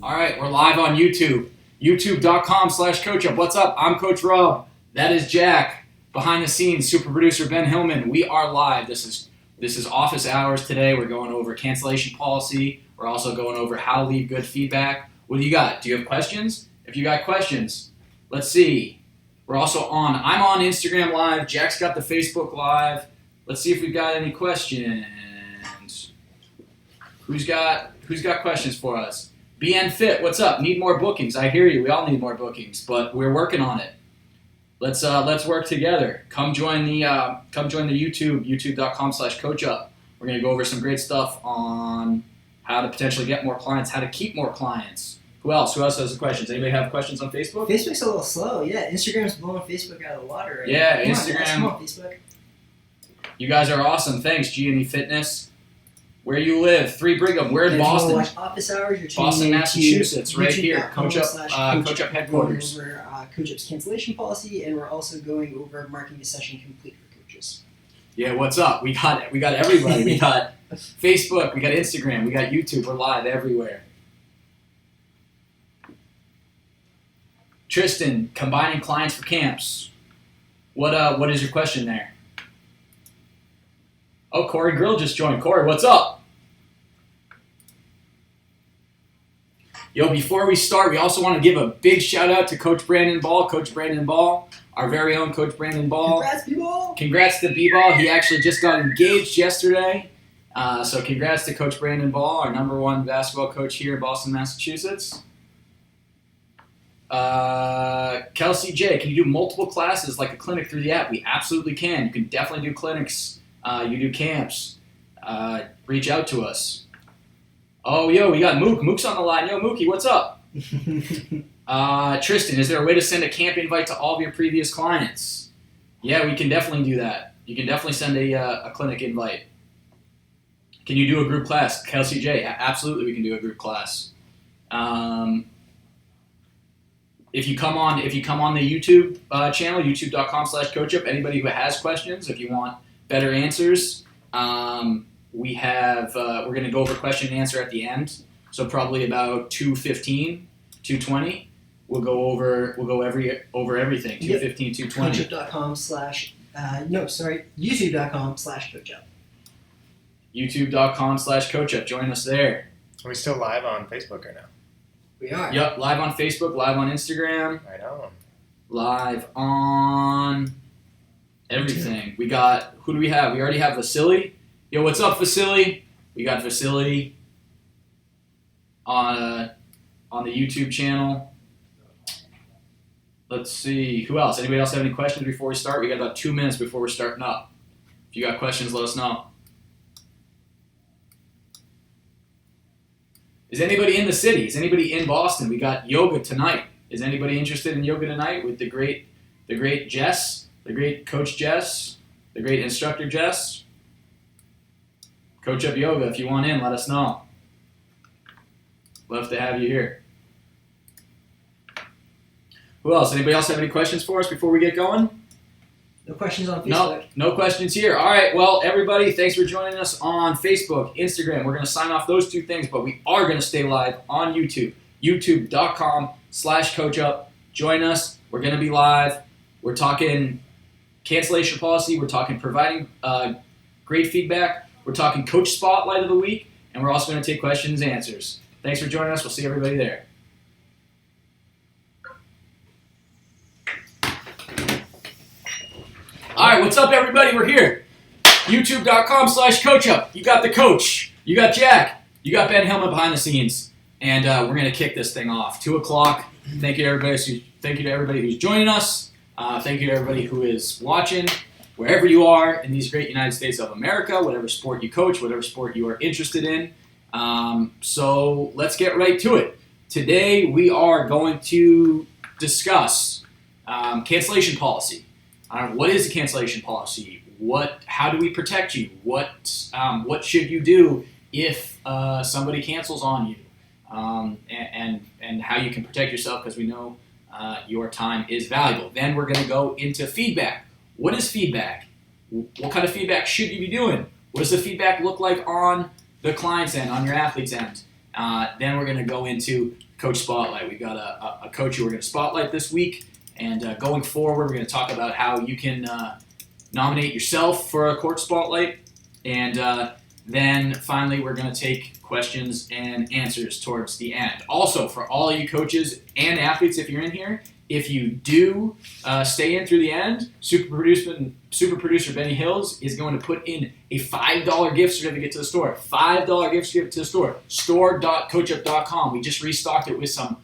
All right, we're live on YouTube. YouTube.com/CoachUp. What's up? I'm Coach Rob. That is Jack. Behind the scenes, super producer Ben Hillman. We are live. This is office hours today. We're going over cancellation policy. We're also going over how to leave good feedback. What do you got? Do you have questions? If you got questions, let's see. We're also on. I'm on Instagram Live. Jack's got the Facebook Live. Let's see if we've got any questions. Who's got questions for us? BN Fit, what's up? Need more bookings? I hear you. We all need more bookings, but we're working on it. Let's work together. Come join the YouTube, youtube.com/CoachUp. We're gonna go over some great stuff on how to potentially get more clients, how to keep more clients. Who else has the questions? Anybody have questions on Facebook? Facebook's a little slow. Yeah, Instagram's blowing Facebook out of the water right Yeah, now. Instagram. Come on, Facebook. You guys are awesome. Thanks, G&E Fitness. Where you live? 3 Brigham. We're in If you Boston. want to watch office hours, you're Boston, tuning into Massachusetts, right here. youtube.com/CoachUp. CoachUp headquarters. We're going over CoachUp's cancellation policy, and we're also going over marking a session complete for coaches. Yeah, what's up? We got everybody. We got Facebook, we got Instagram, we got YouTube. We're live everywhere. Tristan, combining clients for camps. What is your question there? Oh, Corey Grill just joined. Corey, what's up? Yo, before we start, we also want to give a big shout out to Coach Brandon Ball. Coach Brandon Ball, our very own Coach Brandon Ball. Congrats, B-Ball! Congrats to B-Ball. He actually just got engaged yesterday. So congrats to Coach Brandon Ball, our #1 basketball coach here in Boston, Massachusetts. Kelsey J, can you do multiple classes like a clinic through the app? We absolutely can. You can definitely do clinics. You do camps. Reach out to us. Oh, yo, we got Mook. Mook's on the line. Yo, Mookie, what's up? Tristan, is there a way to send a camp invite to all of your previous clients? Yeah, we can definitely do that. You can definitely send a clinic invite. Can you do a group class? Kelsey J, absolutely we can do a group class. If you come on the YouTube channel, youtube.com/CoachUp, anybody who has questions, if you want better answers, we're going to go over question and answer at the end. So probably about 2:15, 2:20, we'll go over everything. 2:15, 2:20. youtube.com/CoachUp. youtube.com/CoachUp. Join us there. Are we still live on Facebook right now? We are. Yep, live on Facebook, live on Instagram, Right on. live on everything. We got, who do we have? We already have Vasily. Yo, what's up, Vasily? We got Vasily on the YouTube channel. Let's see. Who else? Anybody else have any questions before we start? We got about 2 minutes before we're starting up. If you got questions, let us know. Is anybody in the city? Is anybody in Boston? We got yoga tonight. Is anybody interested in yoga tonight with the great Jess, the great Coach Jess, the great instructor Jess? CoachUp Yoga, if you want in, let us know. Love to have you here. Who else? Anybody else have any questions for us before we get going? No questions on Facebook. No questions here. All right, well, everybody, thanks for joining us on Facebook, Instagram. We're going to sign off those 2 things, but we are going to stay live on YouTube, youtube.com/CoachUp. Join us. We're going to be live. We're talking cancellation policy. We're talking providing great feedback. We're talking Coach Spotlight of the Week, and we're also going to take questions and answers. Thanks for joining us. We'll see everybody there. All right, what's up, everybody? We're here. YouTube.com/CoachUp. You got the coach. You got Jack. You got Ben Hillman behind the scenes. And we're going to kick this thing off. 2 o'clock. Thank you to everybody who's joining us. Thank you to everybody who is watching, wherever you are in these great United States of America, whatever sport you coach, whatever sport you are interested in. So let's get right to it. Today we are going to discuss cancellation policy. What is a cancellation policy? How do we protect you? What should you do if somebody cancels on you? And how you can protect yourself, because we know your time is valuable. Then we're going to go into feedback. What is feedback? What kind of feedback should you be doing? What does the feedback look like on the client's end, on your athlete's end? Then we're going to go into Coach Spotlight. We've got a coach who we're going to spotlight this week, and going forward, we're going to talk about how you can nominate yourself for a court spotlight, and then finally, we're going to take questions and answers towards the end. Also, for all you coaches and athletes, if you're in here, if you do stay in through the end, super producer Benny Hills is going to put in a $5 gift certificate to the store. $5 gift certificate to the store. Store.coachup.com. We just restocked it with some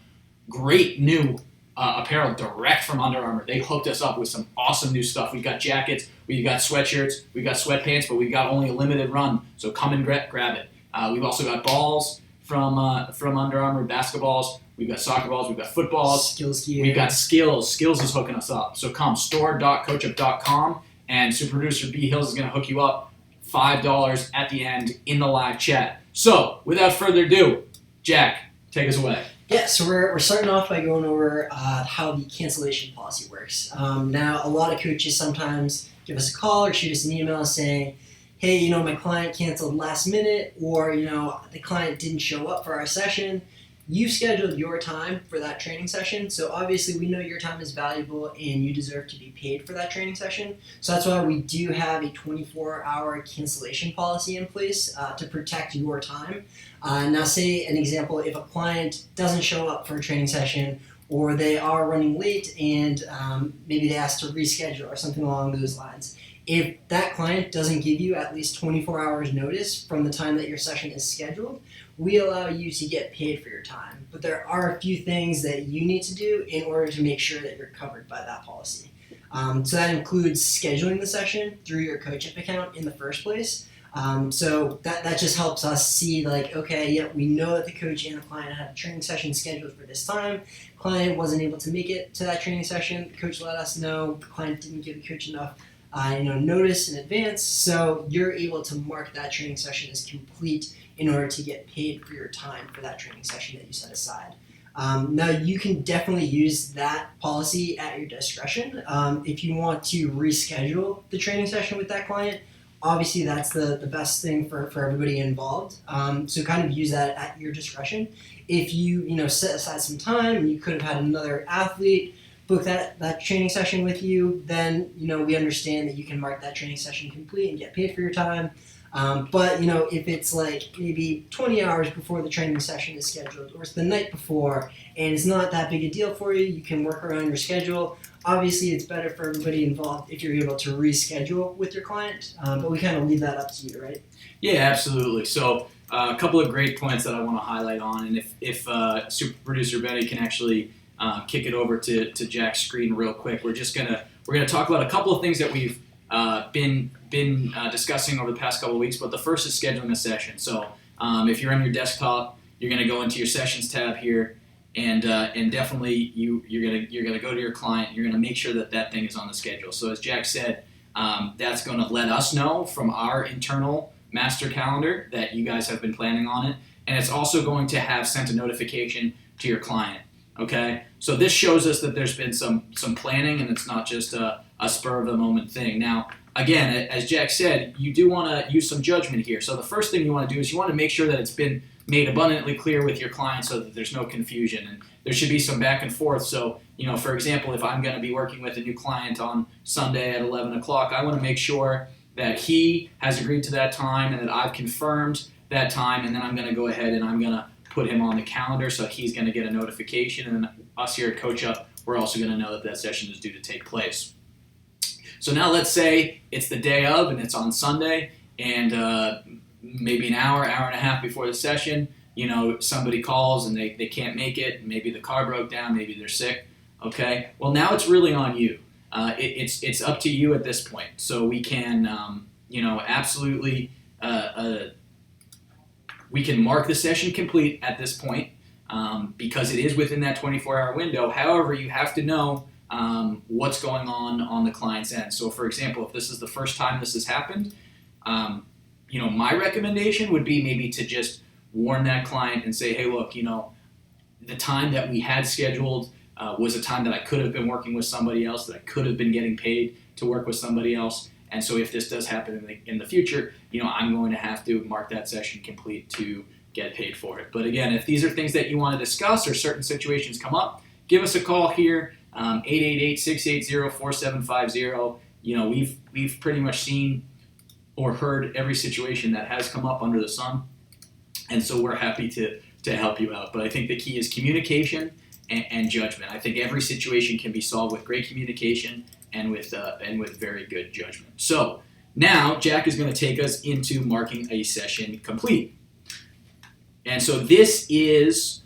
great new apparel direct from Under Armour. They hooked us up with some awesome new stuff. We've got jackets, we've got sweatshirts, we've got sweatpants, but we've got only a limited run, so come and grab it. We've also got balls from Under Armour, basketballs. We've got soccer balls. We've got footballs. Skills gear. We've got Skills. Skills is hooking us up. So come, store.coachup.com, and super producer B Hills is going to hook you up $5 at the end in the live chat. So without further ado, Jack, take us away. Yeah, so we're starting off by going over how the cancellation policy works. Now, a lot of coaches sometimes give us a call or shoot us an email saying, hey, my client canceled last minute, or, the client didn't show up for our session. You've scheduled your time for that training session, so obviously we know your time is valuable and you deserve to be paid for that training session. So that's why we do have a 24-hour cancellation policy in place to protect your time. Now, say an example, if a client doesn't show up for a training session, or they are running late and maybe they ask to reschedule or something along those lines. If that client doesn't give you at least 24 hours notice from the time that your session is scheduled, we allow you to get paid for your time. But there are a few things that you need to do in order to make sure that you're covered by that policy. So that includes scheduling the session through your CoachUp account in the first place. So that just helps us see, like, okay, yeah, we know that the coach and the client had a training session scheduled for this time. Client wasn't able to make it to that training session. The coach let us know. The client didn't give the coach enough notice in advance. So you're able to mark that training session as complete in order to get paid for your time for that training session that you set aside. Now, you can definitely use that policy at your discretion. If you want to reschedule the training session with that client, obviously that's the best thing for everybody involved. So kind of use that at your discretion. If you set aside some time and you could have had another athlete book that training session with you, then we understand that you can mark that training session complete and get paid for your time. But if it's like maybe 20 hours before the training session is scheduled, or it's the night before and it's not that big a deal for you, you can work around your schedule. Obviously, it's better for everybody involved if you're able to reschedule with your client, but we kind of leave that up to you, right? Yeah, absolutely. So a couple of great points that I want to highlight on, and if super producer Benny can actually kick it over to Jack's screen real quick, we're gonna talk about a couple of things that we've been discussing over the past couple of weeks. But the first is scheduling a session. So if you're on your desktop, you're gonna go into your sessions tab here. And definitely you're gonna go to your client. You're gonna make sure that thing is on the schedule. So as Jack said, that's gonna let us know from our internal master calendar that you guys have been planning on it, and it's also going to have sent a notification to your client. Okay, so this shows us that there's been some planning, and it's not just a spur of the moment thing. Now, again, as Jack said, you do want to use some judgment here. So the first thing you want to do is you want to make sure that it's been made abundantly clear with your client so that there's no confusion, and there should be some back and forth. So, for example, if I'm going to be working with a new client on Sunday at 11 o'clock, I want to make sure that he has agreed to that time and that I've confirmed that time, and then I'm going to go ahead and I'm going to put him on the calendar so he's going to get a notification, and then us here at CoachUp, we're also going to know that session is due to take place. So now let's say it's the day of and it's on Sunday, and maybe an hour and a half before the session, somebody calls and they can't make it. Maybe the car broke down, maybe they're sick. Okay, well now it's really on you. It's up to you at this point. So we can, absolutely, we can mark the session complete at this point because it is within that 24-hour window. However, you have to know what's going on the client's end. So, for example, if this is the first time this has happened, my recommendation would be maybe to just warn that client and say, hey, look, the time that we had scheduled was a time that I could have been working with somebody else, that I could have been getting paid to work with somebody else. And so if this does happen in the future, I'm going to have to mark that session complete to get paid for it. But again, if these are things that you want to discuss or certain situations come up, give us a call here, 888-680-4750. We've pretty much seen or heard every situation that has come up under the sun, and so we're happy to help you out. But I think the key is communication and judgment. I think every situation can be solved with great communication and with very good judgment. So now Jack is going to take us into marking a session complete. And so this is,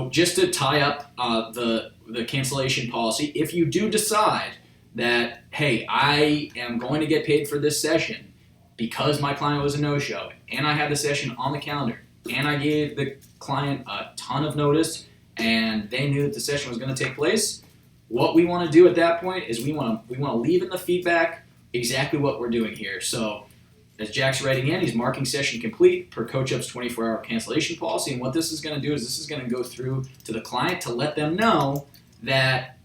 just to tie up the cancellation policy, if you do decide that, hey, I am going to get paid for this session because my client was a no-show, and I had the session on the calendar, and I gave the client a ton of notice, and they knew that the session was going to take place, what we want to do at that point is we want to leave in the feedback exactly what we're doing here. So as Jack's writing in, he's marking session complete per CoachUp's 24-hour cancellation policy, and what this is going to do is this is going to go through to the client to let them know that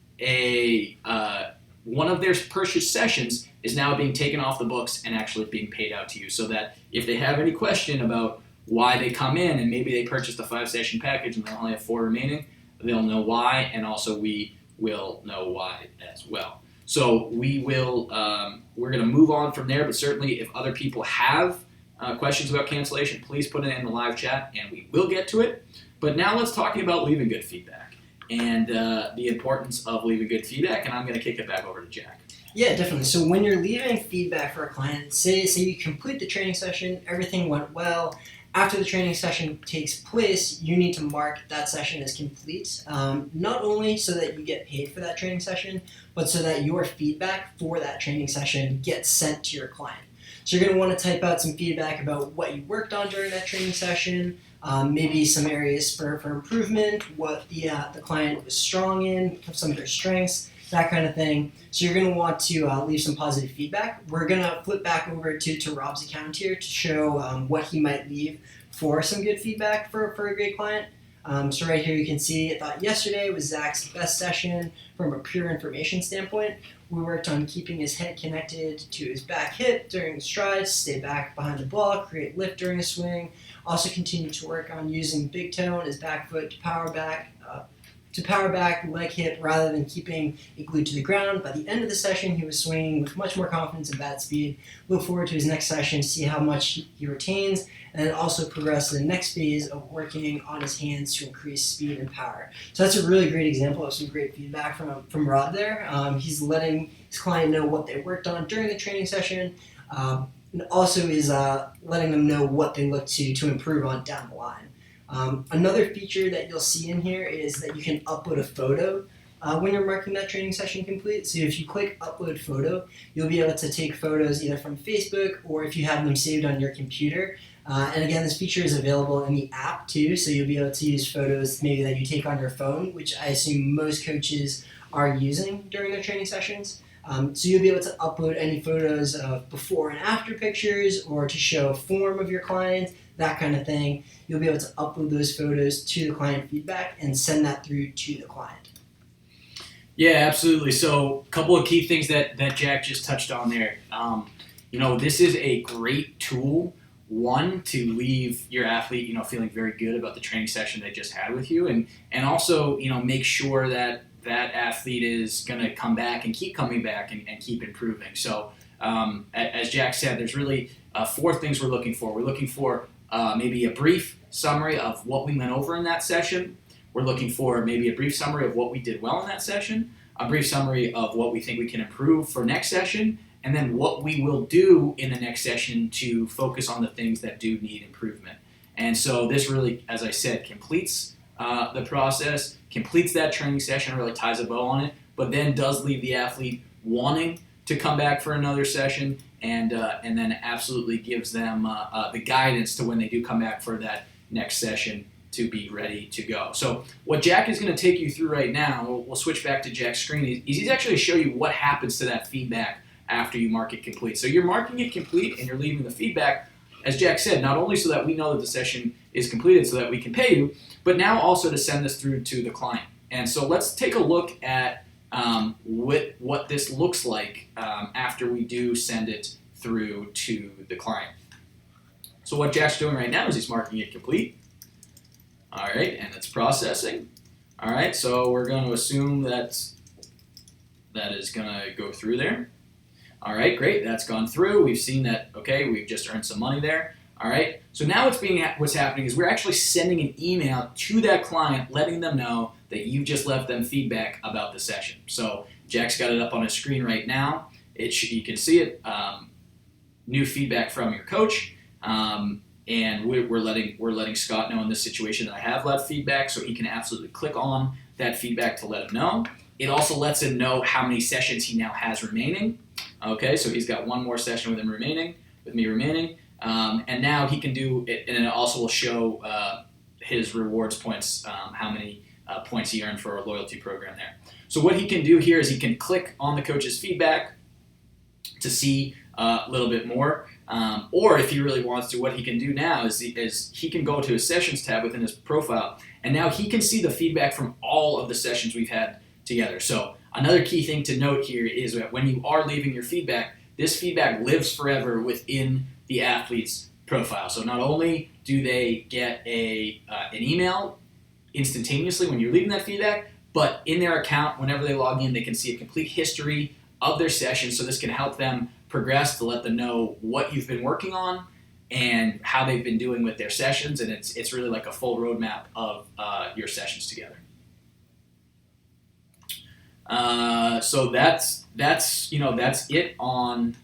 one of their purchased sessions is now being taken off the books and actually being paid out to you, so that if they have any question about why they come in and maybe they purchased a 5-session package and they only have 4 remaining, they'll know why, and also we will know why as well. So we're going to move on from there, but certainly if other people have questions about cancellation, please put it in the live chat and we will get to it. But now let's talk about leaving good feedback and the importance of leaving good feedback, and I'm going to kick it back over to Jack. Yeah, definitely. So when you're leaving feedback for a client, say you complete the training session, everything went well. After the training session takes place, you need to mark that session as complete, not only so that you get paid for that training session, but so that your feedback for that training session gets sent to your client. So you're going to want to type out some feedback about what you worked on during that training session, maybe some areas for improvement, what the client was strong in, some of their strengths, that kind of thing. So you're going to want to leave some positive feedback. We're going to flip back over to Rob's account here to show what he might leave for some good feedback for a great client. So right here you can see, I thought yesterday was Zach's best session from a pure information standpoint. We worked on keeping his head connected to his back hip during the strides, stay back behind the ball, create lift during a swing. Also continued to work on using big toe and his back foot to power back, leg hip, rather than keeping it glued to the ground. By the end of the session, he was swinging with much more confidence and bat speed. Look forward to his next session to see how much he retains, and then also progress to the next phase of working on his hands to increase speed and power. So that's a really great example of some great feedback from Rob there. He's letting his client know what they worked on during the training session, and also is letting them know what they look to improve on down the line. Another feature that you'll see in here is that you can upload a photo when you're marking that training session complete. So if you click upload photo, you'll be able to take photos either from Facebook or if you have them saved on your computer. And again, this feature is available in the app too, so you'll be able to use photos maybe that you take on your phone, which I assume most coaches are using during their training sessions. So you'll be able to upload any photos of before and after pictures or to show form of your client, that kind of thing. You'll be able to upload those photos to the client feedback and send that through to the client. Yeah, absolutely. So a couple of key things that Jack just touched on there. This is a great tool, one, to leave your athlete, feeling very good about the training session they just had with you, and also, make sure that athlete is going to come back and keep coming back and keep improving. So as Jack said, there's really 4 things we're looking for. We're looking for maybe a brief summary of what we went over in that session. We're looking for maybe a brief summary of what we did well in that session, a brief summary of what we think we can improve for next session, and then what we will do in the next session to focus on the things that do need improvement. And so this really, as I said, completes the process, completes that training session, really ties a bow on it, but then does leave the athlete wanting to come back for another session, and then absolutely gives them the guidance to when they do come back for that next session to be ready to go. So what Jack is going to take you through right now, we'll switch back to Jack's screen, is he's actually show you what happens to that feedback after you mark it complete. So you're marking it complete and you're leaving the feedback, as Jack said, not only so that we know that the session is completed so that we can pay you, but now also to send this through to the client. And so let's take a look at what this looks like after we do send it through to the client. So what Jack's doing right now is he's marking it complete. All right, and it's processing. All right, so we're going to assume that is going to go through there. All right, great, that's gone through. We've seen that, okay, we've just earned some money there. All right, so now what's happening is we're actually sending an email to that client letting them know that you just left them feedback about the session. So Jack's got it up on his screen right now. You can see it, new feedback from your coach. And we're letting Scott know in this situation that I have left feedback, so he can absolutely click on that feedback to let him know. It also lets him know how many sessions he now has remaining. Okay, so he's got one more session with me remaining, and now he can do it, and it also will show his rewards points, how many points he earned for a loyalty program there. So what he can do here is he can click on the coach's feedback to see a little bit more. Or if he really wants to, what he can do now is he can go to his sessions tab within his profile, and now he can see the feedback from all of the sessions we've had together. So another key thing to note here is that when you are leaving your feedback, this feedback lives forever within the athlete's profile. So not only do they get an email instantaneously when you're leaving that feedback, but in their account, whenever they log in, they can see a complete history of their session. So this can help them progress to let them know what you've been working on and how they've been doing with their sessions, and it's really like a full roadmap of your sessions together. So that's it on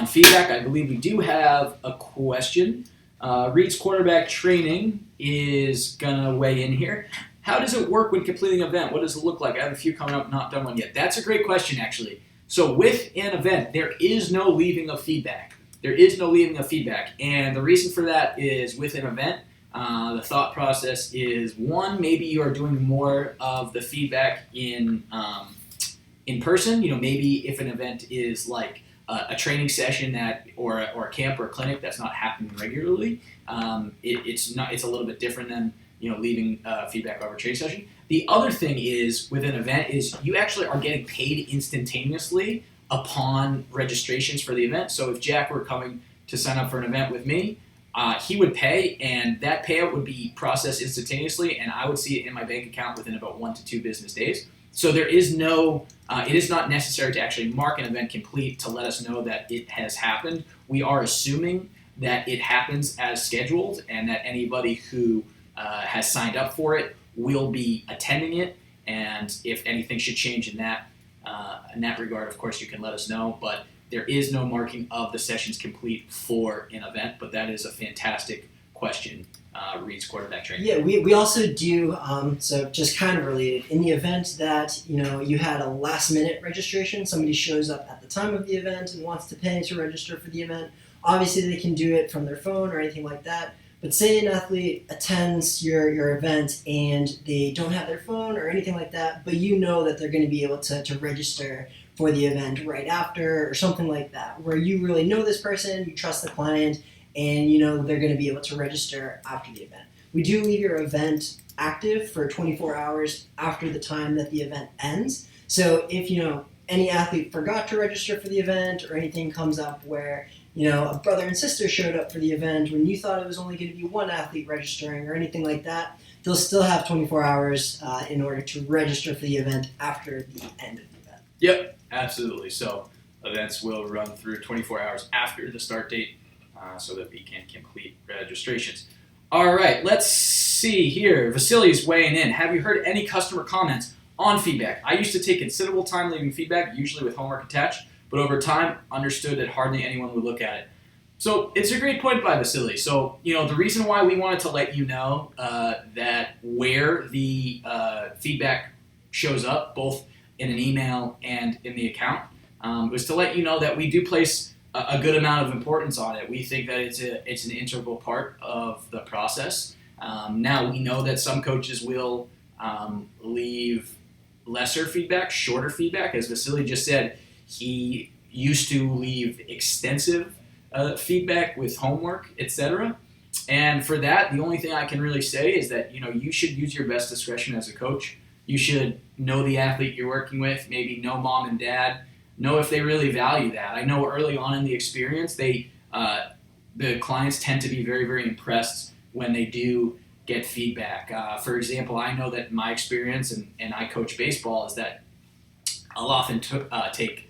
feedback. I believe we do have a question. Reed's quarterback training is gonna weigh in here. How does it work when completing an event? What does it look like? I have a few coming up, not done one yet. That's a great question, actually. So with an event, there is no leaving of feedback. And the reason for that is with an event, the thought process is, one, maybe you are doing more of the feedback in person. Maybe if an event is like a training session or a camp or a clinic that's not happening regularly, it's a little bit different than leaving feedback over a training session. The other thing is with an event is you actually are getting paid instantaneously upon registrations for the event. So if Jack were coming to sign up for an event with me, he would pay, and that payout would be processed instantaneously, and I would see it in my bank account within about 1 to 2 business days. So there is no, it is not necessary to actually mark an event complete to let us know that it has happened. We are assuming that it happens as scheduled, and that anybody who has signed up for it will be attending it, and if anything should change in that regard, of course, you can let us know. But there is no marking of the sessions complete for an event, but that is a fantastic question, Reed's quarterback training. Yeah, we also do, so just kind of related, in the event that you had a last minute registration, somebody shows up at the time of the event and wants to pay to register for the event, obviously they can do it from their phone or anything like that. But say an athlete attends your event and they don't have their phone or anything like that, but you know that they're going to be able to register for the event right after or something like that, where you really know this person, you trust the client, and they're going to be able to register after the event. We do leave your event active for 24 hours after the time that the event ends. So if any athlete forgot to register for the event or anything comes up where a brother and sister showed up for the event when you thought it was only going to be one athlete registering or anything like that, they'll still have 24 hours in order to register for the event after the end of the event. Yep, absolutely. So events will run through 24 hours after the start date so that we can complete registrations. All right, let's see here. Vasily's weighing in. Have you heard any customer comments on feedback? I used to take considerable time leaving feedback, usually with homework attached, but over time, understood that hardly anyone would look at it. So it's a great point by Vasily. So, the reason why we wanted to let you know that where the feedback shows up, both in an email and in the account, was to let you know that we do place a good amount of importance on it. We think that it's an integral part of the process. Now, we know that some coaches will leave lesser feedback, shorter feedback. As Vasily just said, he used to leave extensive feedback with homework, etc. And for that, the only thing I can really say is that you should use your best discretion as a coach. You should know the athlete you're working with, maybe know mom and dad, know if they really value that. I know early on in the experience, the clients tend to be very, very impressed when they do get feedback. For example, I know that my experience, and I coach baseball, is that I'll often take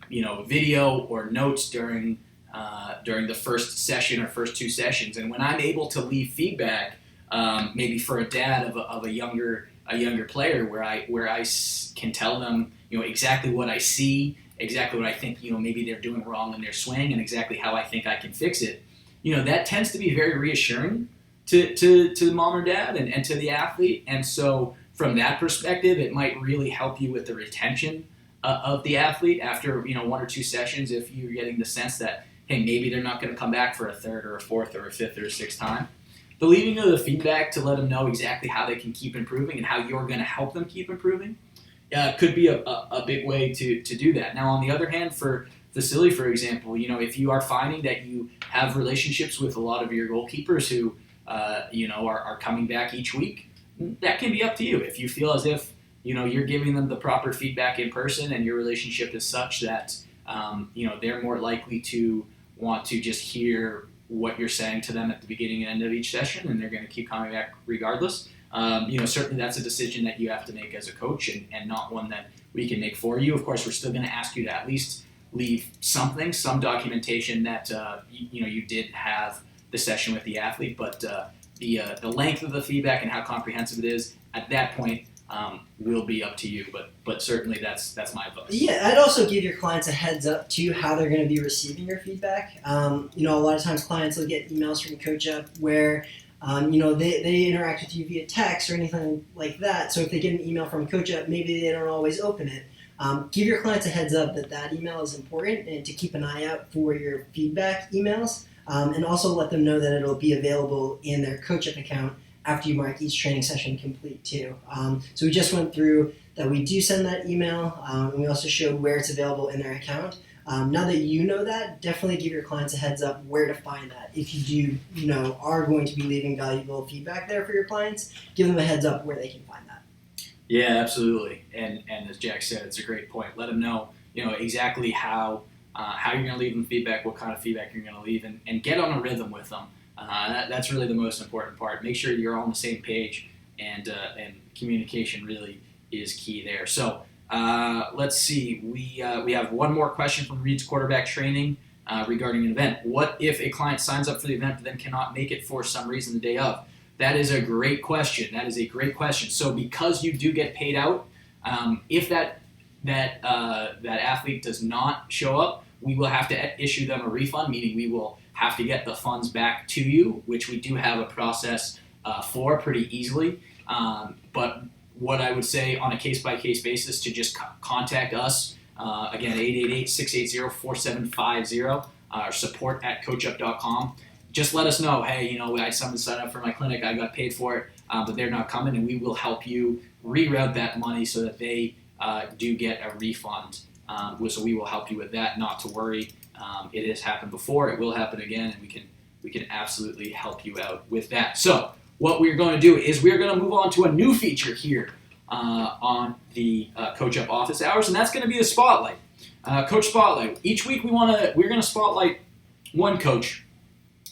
video or notes during the first session or first two sessions, and when I'm able to leave feedback, maybe for a dad of a younger player, where I can tell them exactly what I see, exactly what I think maybe they're doing wrong in their swing, and exactly how I think I can fix it. That tends to be very reassuring to mom or dad and to the athlete, and so from that perspective, it might really help you with the retention of the athlete after 1 or 2 sessions. If you're getting the sense that, hey, maybe they're not going to come back for a third or a fourth or a fifth or a sixth time, the leaving of the feedback to let them know exactly how they can keep improving and how you're going to help them keep improving could be a big way to do that. Now, on the other hand, for facility, for example, if you are finding that you have relationships with a lot of your goalkeepers who are coming back each week, that can be up to you. If you feel as if you're giving them the proper feedback in person and your relationship is such that they're more likely to want to just hear what you're saying to them at the beginning and end of each session, and they're going to keep coming back regardless. Certainly that's a decision that you have to make as a coach, and not one that we can make for you. Of course, we're still going to ask you to at least leave some documentation that you did have the session with the athlete, but the length of the feedback and how comprehensive it is at that point will be up to you, but certainly that's my advice. Yeah, I'd also give your clients a heads up to how they're going to be receiving your feedback. A lot of times clients will get emails from CoachUp where they interact with you via text or anything like that. So if they get an email from CoachUp, maybe they don't always open it. Give your clients a heads up that email is important, and to keep an eye out for your feedback emails. And also let them know that it'll be available in their CoachUp account after you mark each training session complete too. So we just went through that we do send that email, and we also show where it's available in their account. Now that you know that, definitely give your clients a heads up where to find that. If you are going to be leaving valuable feedback there for your clients, give them a heads up where they can find that. Yeah, absolutely. And as Jack said, it's a great point. Let them know exactly how you're going to leave them feedback, what kind of feedback you're going to leave, and get on a rhythm with them. That's really the most important part. Make sure you're on the same page, and communication really is key there. So let's see. We have one more question from Reed's Quarterback Training regarding an event. What if a client signs up for the event but then cannot make it for some reason the day of? That is a great question. So because you do get paid out, if that athlete does not show up, we will have to issue them a refund, meaning we will have to get the funds back to you, which we do have a process for pretty easily. But what I would say on a case-by-case basis to just contact us, again, 888-680-4750, or support at CoachUp.com. Just let us know, hey, I had someone sign up for my clinic, I got paid for it, but they're not coming, and we will help you reroute that money so that they do get a refund. So we will help you with that, not to worry. It has happened before, it will happen again, and we can absolutely help you out with that. So what we're going to do is we're going to move on to a new feature here on the CoachUp office hours, and that's going to be a spotlight. Coach Spotlight. Each week we're going to spotlight one coach.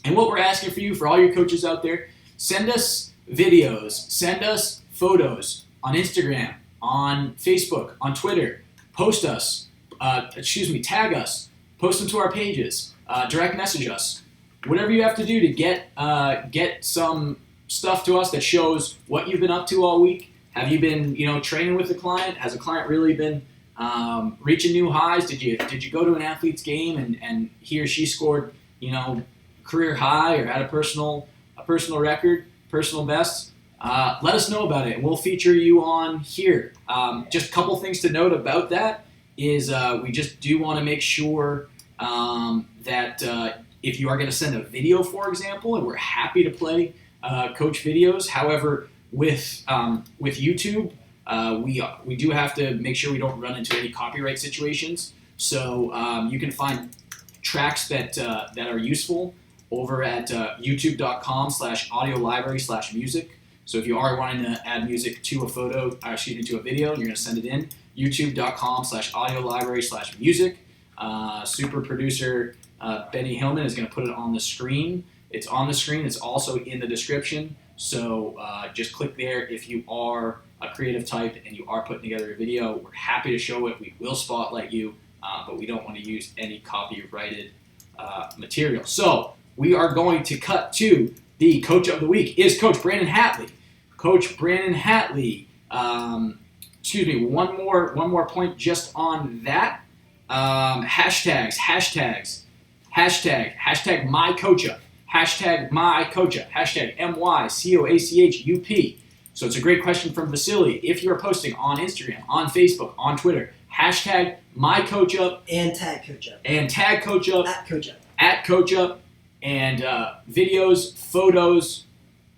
And what we're asking for you, for all your coaches out there, send us videos, send us photos on Instagram, on Facebook, on Twitter. Post us, tag us, post them to our pages, direct message us. Whatever you have to do to get some stuff to us that shows what you've been up to all week. Have you been, training with the client? Has the client really been reaching new highs? Did you go to an athlete's game and he or she scored, career high or had a personal record, personal best? Let us know about it, and we'll feature you on here. Just a couple things to note about that is we just do want to make sure that if you are going to send a video, for example, and we're happy to play coach videos. However, with YouTube, we do have to make sure we don't run into any copyright situations. So you can find tracks that are useful over at youtube.com/audiolibrary/music. So if you are wanting to add music to a video, and you're going to send it in, youtube.com/audiolibrary/music. Super producer Benny Hillman is going to put it on the screen. It's on the screen. It's also in the description. So just click there if you are a creative type and you are putting together a video. We're happy to show it. We will spotlight you, but we don't want to use any copyrighted material. So we are going to cut to the coach of the week is Coach Brandon Hatley. Coach Brandon Hatley. One more point just on that. Hashtags. Hashtag my CoachUp. Hashtag my CoachUp. Hashtag MyCoachup. So it's a great question from Vasily. If you're posting on Instagram, on Facebook, on Twitter, hashtag my CoachUp And tag CoachUp. and tag CoachUp At CoachUp. and videos, photos.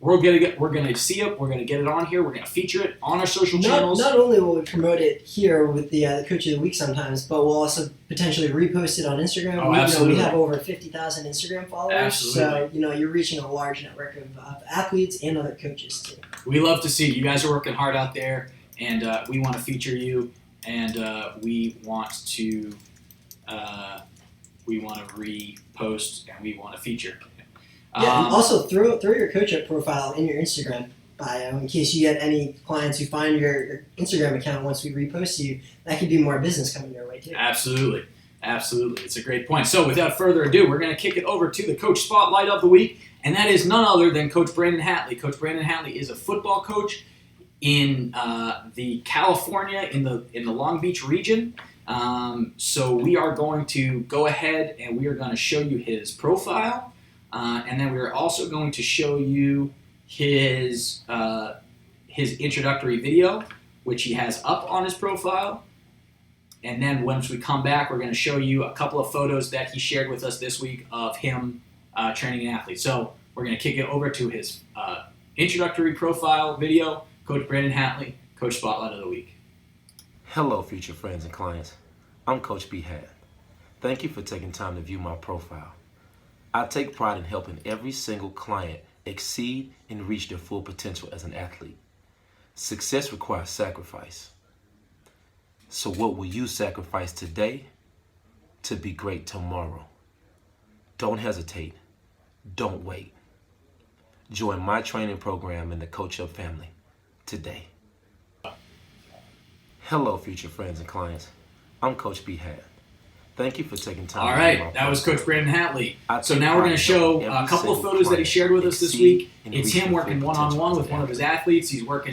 We're gonna see it. We're gonna get it on here. We're gonna feature it on our social channels. Not only will we promote it here with the Coach of the Week sometimes, but we'll also potentially repost it on Instagram. Oh, absolutely. We have over 50,000 Instagram followers. Absolutely. So you're reaching a large network of athletes and other coaches too. We love to see it. You guys are working hard out there, and we want to feature you, and we want to repost, and we want to feature. Yeah, and also throw your CoachUp profile in your Instagram bio in case you get any clients who find your Instagram account once we repost you. That could be more business coming your way too. Absolutely. It's a great point. So without further ado, we're going to kick it over to the Coach Spotlight of the Week, and that is none other than Coach Brandon Hatley. Coach Brandon Hatley is a football coach in the California, in the Long Beach region. So we are going to go ahead and we are going to show you his profile. And then we're also going to show you his introductory video, which he has up on his profile. And then once we come back, we're going to show you a couple of photos that he shared with us this week of him training an athlete. So we're going to kick it over to his introductory profile video, Coach Brandon Hatley, Coach Spotlight of the Week. Hello, future friends and clients. I'm Coach B. Had. Thank you for taking time to view my profile. I take pride in helping every single client exceed and reach their full potential as an athlete. Success requires sacrifice. So what will you sacrifice today to be great tomorrow? Don't hesitate. Don't wait. Join my training program in the CoachUp family today. Hello, future friends and clients. I'm Coach B. Had. Thank you for taking time. All right, that was Coach Brandon Hatley. So now we're going to show a couple of photos that he shared with us this week. It's him working one-on-one with one of his athletes. He's working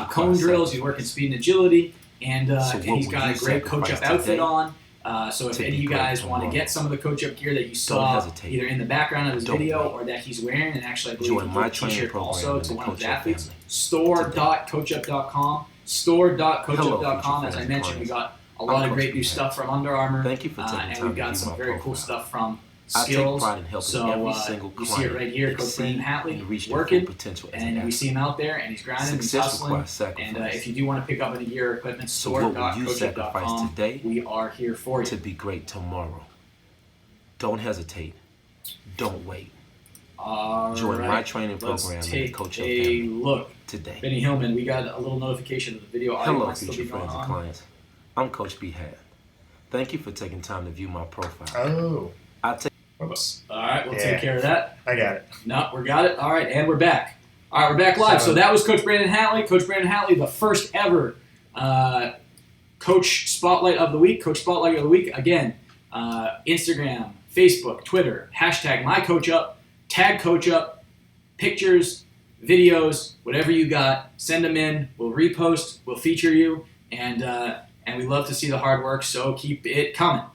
cone drills. He's working speed and agility, and he's got a great CoachUp outfit on. So if any of you guys want to get some of the CoachUp gear that you saw either in the background of his video or that he's wearing, and actually I believe he gave a t-shirt also to one of his athletes, store.coachup.com. Store.coachup.com. As I mentioned, we got a lot of great new stuff from Under Armour. Thank you for taking and time we've got to view some my very cool profile. stuff from I take Skills. pride in helping So every single you see it right here, Coach exceed Brandon and reach Hatley their working, full potential as an and we athlete. see him out there, and he's grinding, he's Success hustling. requires sacrifice. And if you do want to pick up any gear or equipment, So what will you sacrifice store.coachup.com. today We are here for you. to be great tomorrow? Don't hesitate. Don't wait. All Join right. my training Let's program in the take CoachUp a family look. today. Benny Hillman, we got a little notification of the video audio Hello, might still future be going friends and on. clients. I'm Coach B. Had. Thank you for taking time to view my profile. Oh. I take Whoops. All right, we'll Yeah. take care of that. I got it. No, we got it. All right, and we're back. All right, we're back live. So that was Coach Brandon Hatley. Coach Brandon Hatley, the first ever Coach Spotlight of the Week. Coach Spotlight of the Week. Again, Instagram, Facebook, Twitter, hashtag MyCoachUp, tag CoachUp, pictures, videos, whatever you got, send them in. We'll repost. We'll feature you, and we love to see the hard work. So keep it coming.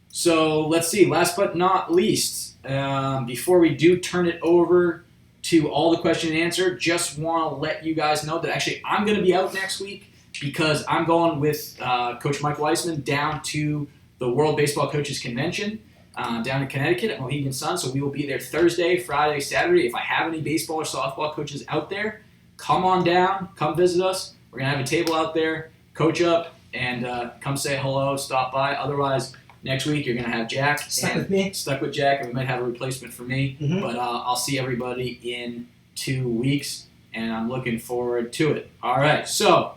So let's see. Last but not least, before we do turn it over to all the question and answer, just want to let you guys know that actually I'm going to be out next week because I'm going with Coach Mike Weissman down to the World Baseball Coaches Convention down in Connecticut at Mohegan Sun. So we will be there Thursday, Friday, Saturday. If I have any baseball or softball coaches out there, come on down, come visit us. We're going to have a table out there, coach up, and come say hello, stop by. Otherwise, next week you're going to have Jack. Stuck with me. Stuck with Jack, and we might have a replacement for me. Mhm. But I'll see everybody in 2 weeks, and I'm looking forward to it. All right, so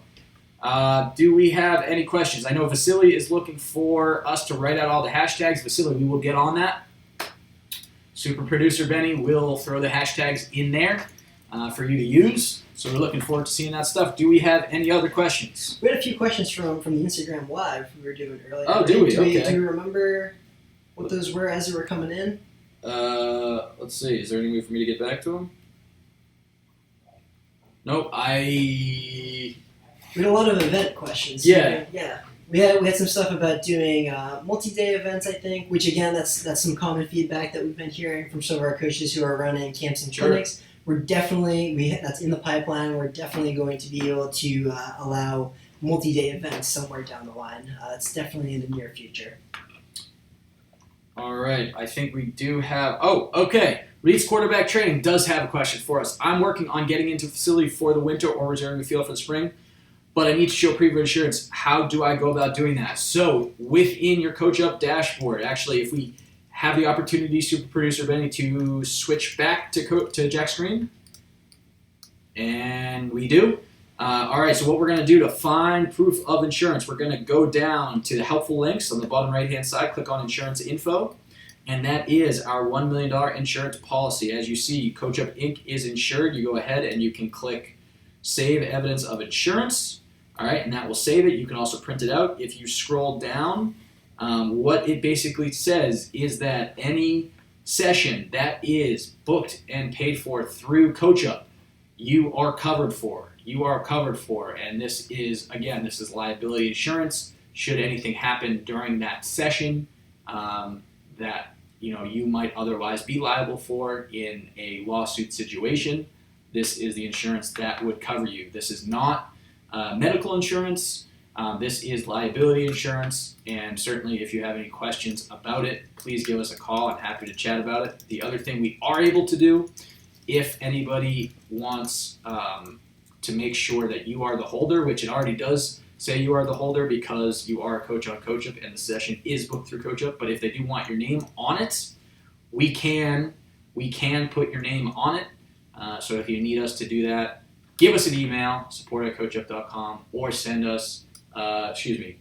do we have any questions? I know Vasily is looking for us to write out all the hashtags. Vasily, we will get on that. Super producer Benny will throw the hashtags in there for you to use. So we're looking forward to seeing that stuff. Do we have any other questions? We had a few questions from the Instagram Live we were doing earlier. Oh, do we? Okay. Do you remember what those were as they were coming in? Let's see. Is there any way for me to get back to them? Nope. We had a lot of event questions. Yeah. Yeah. We had some stuff about doing multi-day events, I think, which again, that's some common feedback that we've been hearing from some of our coaches who are running camps and clinics. We're definitely, that's in the pipeline. We're definitely going to be able to allow multi-day events somewhere down the line. It's definitely in the near future. All right. I think we do have, okay. Reed's Quarterback Training does have a question for us. I'm working on getting into a facility for the winter or reserving a field for the spring, but I need to show pre-bid insurance. How do I go about doing that? So within your CoachUp dashboard, actually, if we have the opportunity, super producer Benny, to switch back to Jack's screen, and we do. All right, so what we're going to do to find proof of insurance, we're going to go down to the helpful links on the bottom right-hand side, click on Insurance Info, and that is our $1 million insurance policy. As you see, CoachUp Inc. is insured. You go ahead and you can click Save Evidence of Insurance, all right, and that will save it. You can also print it out. If you scroll down, what it basically says is that any session that is booked and paid for through CoachUp, you are covered for. You are covered for, and this is liability insurance. Should anything happen during that session that you might otherwise be liable for in a lawsuit situation, this is the insurance that would cover you. This is not medical insurance. This is liability insurance, and certainly if you have any questions about it, please give us a call. I'm happy to chat about it. The other thing we are able to do, if anybody wants to make sure that you are the holder, which it already does say you are the holder because you are a coach on CoachUp and the session is booked through CoachUp, but if they do want your name on it, we can put your name on it. So if you need us to do that, give us an email, support@coachup.com, or send us,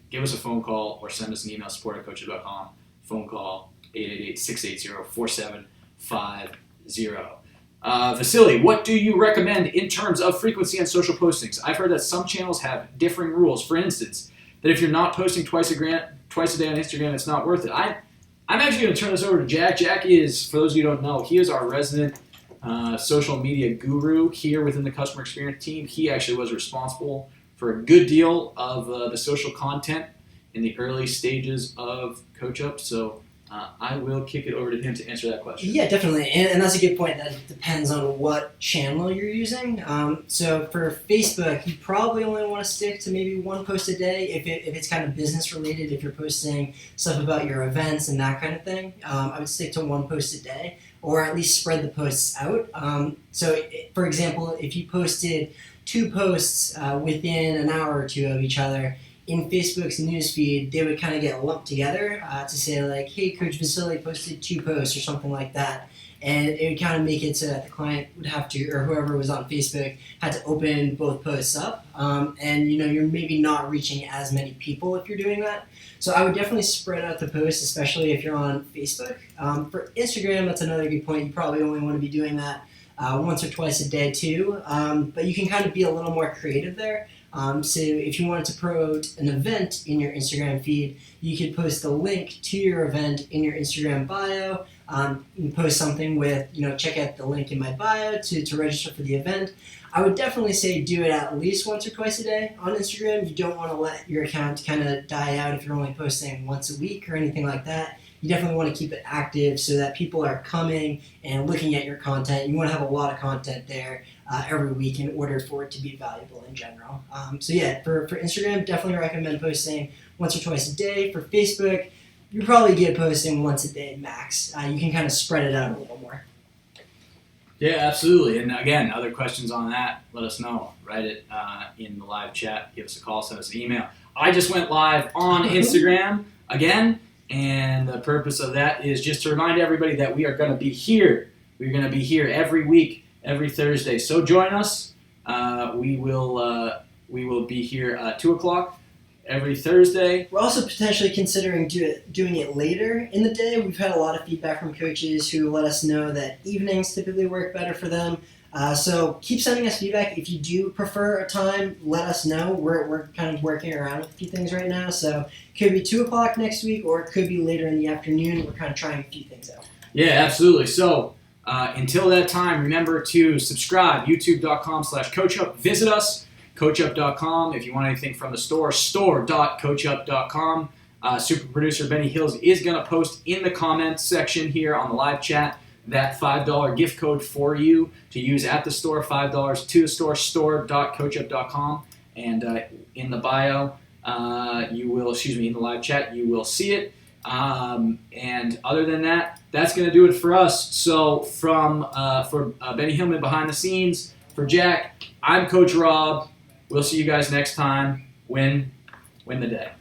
give us a phone call or send us an email, support@coachup.com, phone call 888-680-4750. Vasily, what do you recommend in terms of frequency on social postings? I've heard that some channels have differing rules. For instance, that if you're not posting twice a day on Instagram, it's not worth it. I'm actually going to turn this over to Jack. Jack is, for those of you who don't know, he is our resident social media guru here within the customer experience team. He actually was responsible for a good deal of the social content in the early stages of CoachUp. So I will kick it over to him to answer that question. Yeah, definitely. And that's a good point. That depends on what channel you're using. So for Facebook, you probably only want to stick to maybe one post a day if it's kind of business related. If you're posting stuff about your events and that kind of thing, I would stick to one post a day, or at least spread the posts out. For example, if you posted 2 posts within an hour or 2 of each other, in Facebook's newsfeed, they would kind of get lumped together to say like, hey, Coach Vasily posted 2 posts or something like that. And it would kind of make it so that the client would have to, or whoever was on Facebook, had to open both posts up. And you're maybe not reaching as many people if you're doing that. So I would definitely spread out the posts, especially if you're on Facebook. For Instagram, that's another good point. You probably only want to be doing that once or twice a day too. But you can kind of be a little more creative there. So if you wanted to promote an event in your Instagram feed, you could post a link to your event in your Instagram bio. You can post something with, check out the link in my bio to register for the event. I would definitely say do it at least once or twice a day on Instagram. You don't want to let your account kind of die out if you're only posting once a week or anything like that. You definitely want to keep it active so that people are coming and looking at your content. You want to have a lot of content there every week in order for it to be valuable in general. For Instagram, definitely recommend posting once or twice a day. For Facebook, you probably get posting once a day max. You can kind of spread it out a little more. Yeah, absolutely. And again, other questions on that, let us know. Write it in the live chat. Give us a call. Send us an email. I just went live on Instagram again, and the purpose of that is just to remind everybody that we are going to be here. We're going to be here every week, every Thursday. So join us. We will be here at 2 o'clock every Thursday. We're also potentially considering doing it later in the day. We've had a lot of feedback from coaches who let us know that evenings typically work better for them. So keep sending us feedback. If you do prefer a time, let us know. We're kind of working around with a few things right now. So it could be 2 o'clock next week, or it could be later in the afternoon. We're kind of trying a few things out. Yeah, absolutely. So until that time, remember to subscribe, youtube.com/CoachUp. Visit us, CoachUp.com. If you want anything from the store, store.CoachUp.com. Super producer Benny Hills is going to post in the comments section here on the live chat that $5 gift code for you to use at the store, $5 to the store, store.coachup.com. And in the bio, in the live chat, you will see it. And other than that, that's going to do it for us. So for Benny Hillman behind the scenes, for Jack, I'm Coach Rob. We'll see you guys next time. Win the day.